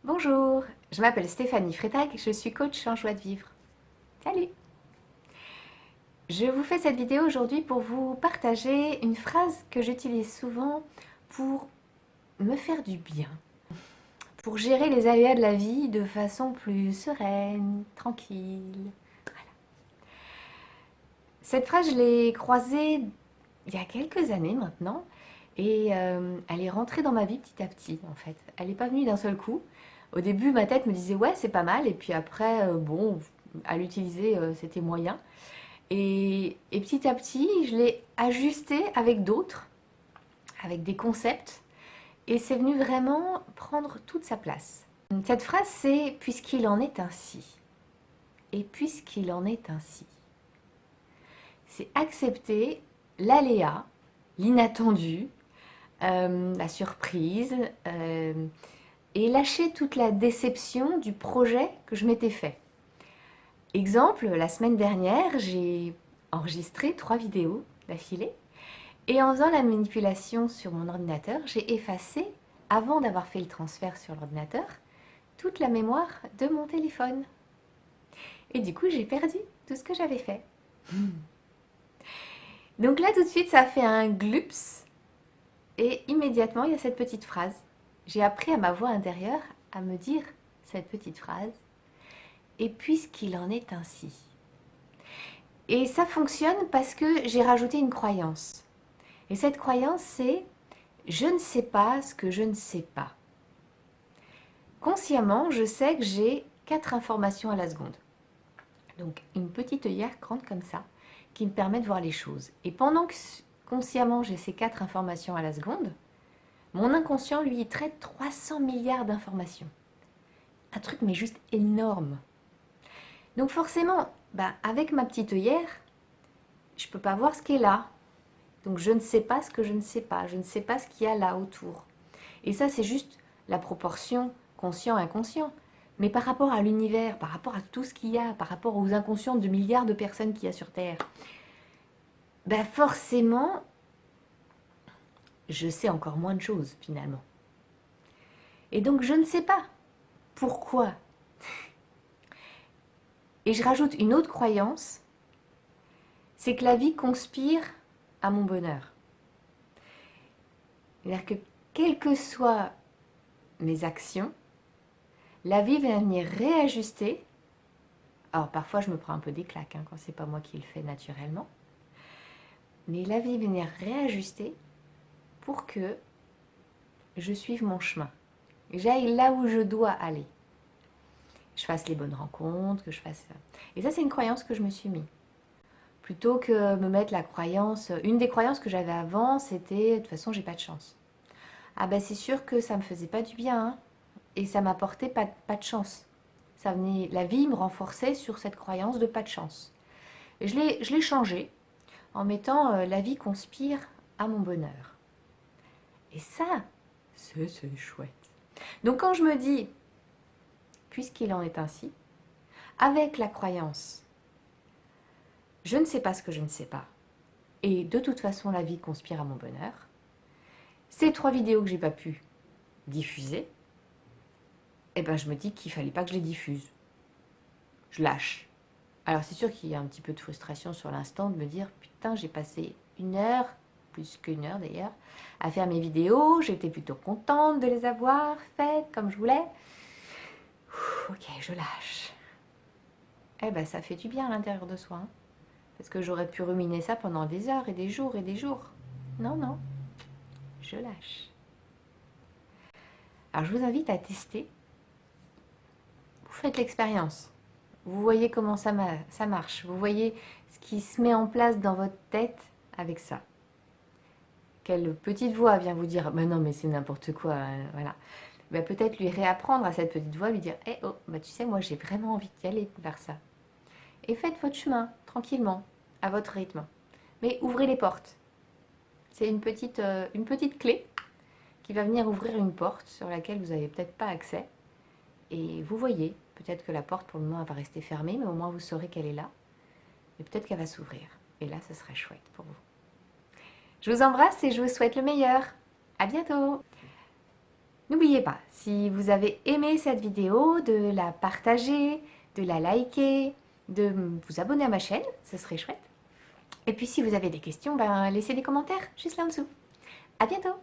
Bonjour, je m'appelle Stéphanie Freitag, je suis coach en joie de vivre. Salut! Je vous fais cette vidéo aujourd'hui pour vous partager une phrase que j'utilise souvent pour me faire du bien, pour gérer les aléas de la vie de façon plus sereine, tranquille. Cette phrase, je l'ai croisée il y a quelques années maintenant et elle est rentrée dans ma vie petit à petit en fait. Elle n'est pas venue d'un seul coup. Au début, ma tête me disait ouais, c'est pas mal, et puis après, bon, à l'utiliser, c'était moyen. Et petit à petit, je l'ai ajustée avec d'autres, avec des concepts, et c'est venu vraiment prendre toute sa place. Cette phrase, c'est puisqu'il en est ainsi. Et puisqu'il en est ainsi. C'est accepter l'aléa, l'inattendu, la surprise, et lâcher toute la déception du projet que je m'étais fait. Exemple, la semaine dernière, j'ai enregistré 3 vidéos d'affilée et en faisant la manipulation sur mon ordinateur, j'ai effacé, avant d'avoir fait le transfert sur l'ordinateur, toute la mémoire de mon téléphone. Et du coup, j'ai perdu tout ce que j'avais fait. Donc là, tout de suite, ça a fait un glups et immédiatement, il y a cette petite phrase. J'ai appris à ma voix intérieure à me dire cette petite phrase. Et puisqu'il en est ainsi. Et ça fonctionne parce que j'ai rajouté une croyance. Et cette croyance, c'est je ne sais pas ce que je ne sais pas. Consciemment, je sais que j'ai 4 informations à la seconde. Donc une petite œillère grande comme ça, qui me permet de voir les choses. Et pendant que consciemment j'ai ces 4 informations à la seconde, mon inconscient, lui, il traite 300 milliards d'informations. Un truc mais juste énorme. Donc forcément, avec ma petite œillère, je ne peux pas voir ce qui est là. Donc je ne sais pas ce que je ne sais pas. Je ne sais pas ce qu'il y a là autour. Et ça, c'est juste la proportion conscient-inconscient. Mais par rapport à l'univers, par rapport à tout ce qu'il y a, par rapport aux inconscients de milliards de personnes qu'il y a sur Terre, forcément, je sais encore moins de choses finalement. Et donc je ne sais pas pourquoi. Et je rajoute une autre croyance, c'est que la vie conspire à mon bonheur. C'est-à-dire que quelles que soient mes actions, la vie va venir réajuster. Alors parfois je me prends un peu des claques quand c'est pas moi qui le fais naturellement. Mais la vie va venir réajuster pour que je suive mon chemin. J'aille là où je dois aller. Je fasse les bonnes rencontres, que je fasse... Et ça, c'est une croyance que je me suis mis. Plutôt que me mettre la croyance... Une des croyances que j'avais avant, c'était « de toute façon, j'ai pas de chance ». Ah c'est sûr que ça me faisait pas du bien, hein, et ça m'apportait pas de chance. Ça venait, la vie me renforçait sur cette croyance de pas de chance. Et je l'ai changé en mettant la vie conspire à mon bonheur. Et ça, c'est chouette. Donc quand je me dis, puisqu'il en est ainsi, avec la croyance, je ne sais pas ce que je ne sais pas, et de toute façon la vie conspire à mon bonheur, ces 3 vidéos que j'ai pas pu diffuser, je me dis qu'il fallait pas que je les diffuse. Je lâche. Alors c'est sûr qu'il y a un petit peu de frustration sur l'instant de me dire putain, j'ai passé 1 heure, plus qu'1 heure d'ailleurs, à faire mes vidéos, j'étais plutôt contente de les avoir faites comme je voulais. Ok, je lâche. Ça fait du bien à l'intérieur de soi, hein, parce que j'aurais pu ruminer ça pendant des heures et des jours et des jours. Non, non, je lâche. Alors je vous invite à tester. Vous faites l'expérience. Vous voyez comment ça marche. Vous voyez ce qui se met en place dans votre tête avec ça. Quelle petite voix vient vous dire « Mais non, mais c'est n'importe quoi. » Voilà. Peut-être lui réapprendre à cette petite voix, lui dire « Oh, tu sais, moi j'ai vraiment envie d'y aller vers ça. » Et faites votre chemin, tranquillement, à votre rythme. Mais ouvrez les portes. C'est une petite clé qui va venir ouvrir une porte sur laquelle vous n'avez peut-être pas accès. Et vous voyez, peut-être que la porte pour le moment elle va rester fermée, mais au moins vous saurez qu'elle est là. Et peut-être qu'elle va s'ouvrir. Et là, ce serait chouette pour vous. Je vous embrasse et je vous souhaite le meilleur. À bientôt! N'oubliez pas, si vous avez aimé cette vidéo, de la partager, de la liker, de vous abonner à ma chaîne, ce serait chouette. Et puis si vous avez des questions, ben, laissez des commentaires juste là en dessous. À bientôt!